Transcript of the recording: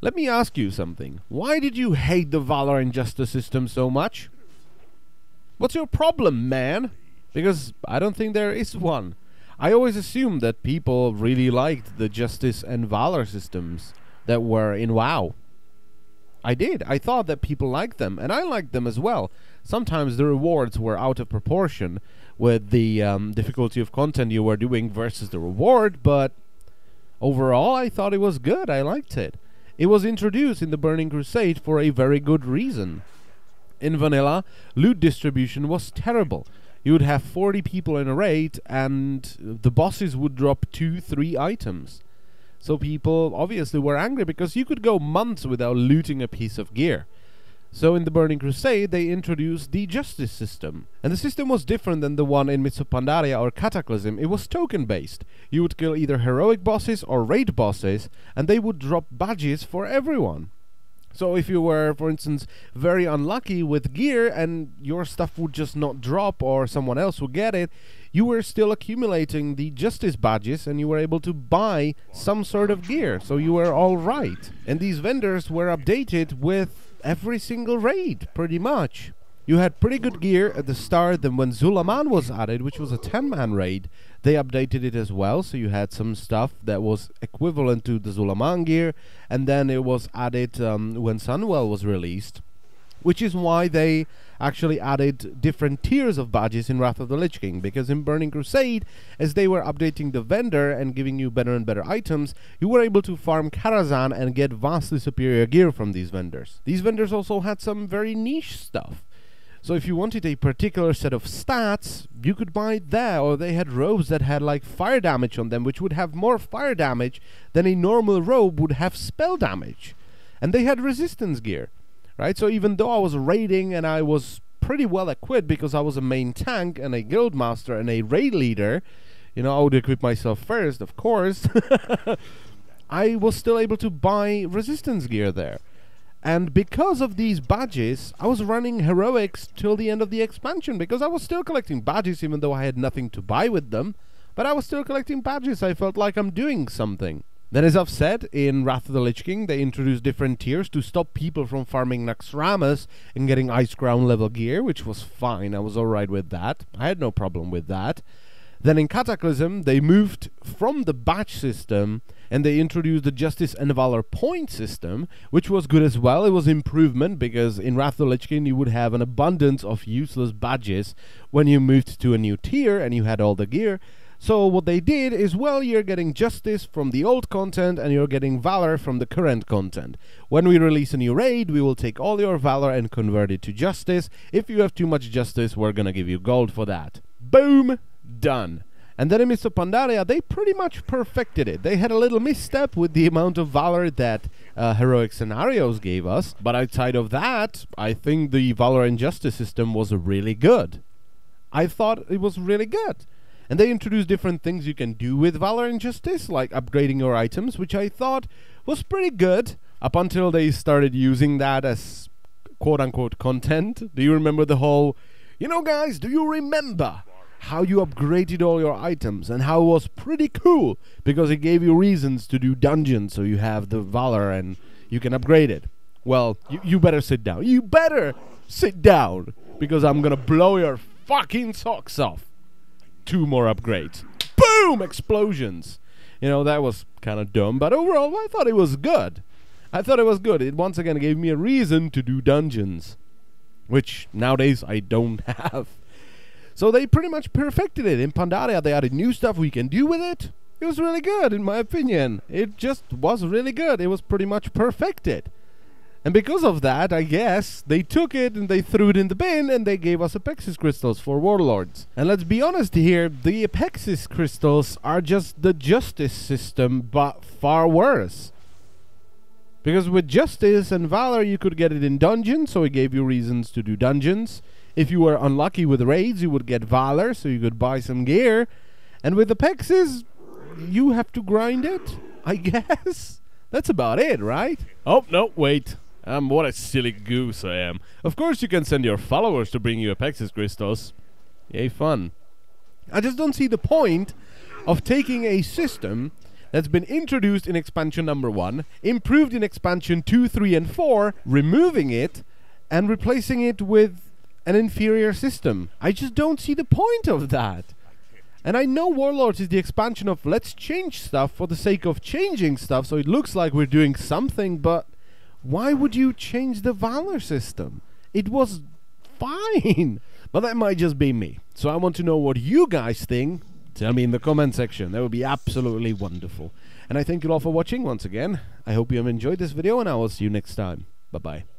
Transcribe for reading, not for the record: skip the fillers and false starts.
Let me ask you something. Why did you hate the Valor and Justice system so much? What's your problem, man? Because I don't think there is one. I always assumed that people really liked the Justice and Valor systems that were in WoW. I did. I thought that people liked them, and I liked them as well. Sometimes the rewards were out of proportion with the difficulty of content you were doing versus the reward, but overall I thought it was good. I liked it. It was introduced in the Burning Crusade for a very good reason. In vanilla, loot distribution was terrible. You would have 40 people in a raid, and the bosses would drop 2-3 items. So people obviously were angry because you could go months without looting a piece of gear. So in the Burning Crusade they introduced the Justice system. And the system was different than the one in Mists of Pandaria or Cataclysm. It was token based. You would kill either heroic bosses or raid bosses, and they would drop badges for everyone. So if you were, for instance, very unlucky with gear and your stuff would just not drop or someone else would get it, you were still accumulating the Justice badges and you were able to buy some sort of gear. So you were all right. And these vendors were updated with every single raid, pretty much. You had pretty good gear at the start. Then when Zulaman was added, which was a 10-man raid, they updated it as well, so you had some stuff that was equivalent to the Zulaman gear, and then it was added when Sunwell was released, which is why they actually added different tiers of badges in Wrath of the Lich King, because in Burning Crusade, as they were updating the vendor and giving you better and better items, you were able to farm Karazhan and get vastly superior gear from these vendors. These vendors also had some very niche stuff. So if you wanted a particular set of stats, you could buy it there, or they had robes that had like fire damage on them, which would have more fire damage than a normal robe would have spell damage. And they had resistance gear, right? So even though I was raiding and I was pretty well equipped because I was a main tank and a guild master and a raid leader, you know, I would equip myself first, of course, I was still able to buy resistance gear there. And because of these badges, I was running heroics till the end of the expansion, because I was still collecting badges even though I had nothing to buy with them. But I was still collecting badges. I felt like I'm doing something. Then, as I've said, in Wrath of the Lich King, they introduced different tiers to stop people from farming Naxxramas and getting Ice Crown level gear, which was fine. I was alright with that. I had no problem with that. Then in Cataclysm, they moved from the badge system and they introduced the Justice and Valor point system, which was good as well. It was improvement because in Wrath of the Lich King you would have an abundance of useless badges when you moved to a new tier and you had all the gear. So what they did is, well, you're getting Justice from the old content and you're getting Valor from the current content. When we release a new raid, we will take all your Valor and convert it to Justice. If you have too much Justice, we're gonna give you gold for that. Boom! Done. And then in Mists of Pandaria, they pretty much perfected it. They had a little misstep with the amount of Valor that heroic scenarios gave us, but outside of that, I think the Valor and Justice system was really good. I thought it was really good. And they introduced different things you can do with Valor and Justice, like upgrading your items, which I thought was pretty good, up until they started using that as quote-unquote content. Do you remember the whole, you know guys, do you remember how you upgraded all your items and how it was pretty cool because it gave you reasons to do dungeons, so you have the Valor and you can upgrade it? Well, you better sit down. You better sit down, because I'm gonna blow your fucking socks off. 2 more upgrades. Boom! Explosions. You know, that was kind of dumb, but overall I thought it was good. It once again gave me a reason to do dungeons, which nowadays I don't have. So they pretty much perfected it. In Pandaria, they added new stuff we can do with it. It was really good, in my opinion. It just was really good. It was pretty much perfected. And because of that, I guess, they took it and they threw it in the bin and they gave us Apexis crystals for warlords. And let's be honest here, the Apexis crystals are just the Justice system, but far worse. Because with Justice and Valor, you could get it in dungeons, so it gave you reasons to do dungeons. If you were unlucky with raids, you would get Valor, so you could buy some gear. And with Apexis, you have to grind it, I guess. That's about it, right? Oh, no, wait. What a silly goose I am. Of course you can send your followers to bring you Apexis crystals. Yay, fun. I just don't see the point of taking a system that's been introduced in expansion number 1, improved in expansion 2, 3, and 4, removing it and replacing it with an inferior system. I just don't see the point of that. And I know Warlords is the expansion of let's change stuff for the sake of changing stuff so it looks like we're doing something, but why would you change the Valor system? It was fine. But that might just be me. So I want to know what you guys think. Tell me in the comment section. That would be absolutely wonderful. And I thank you all for watching once again. I hope you have enjoyed this video, and I will see you next time. Bye-bye.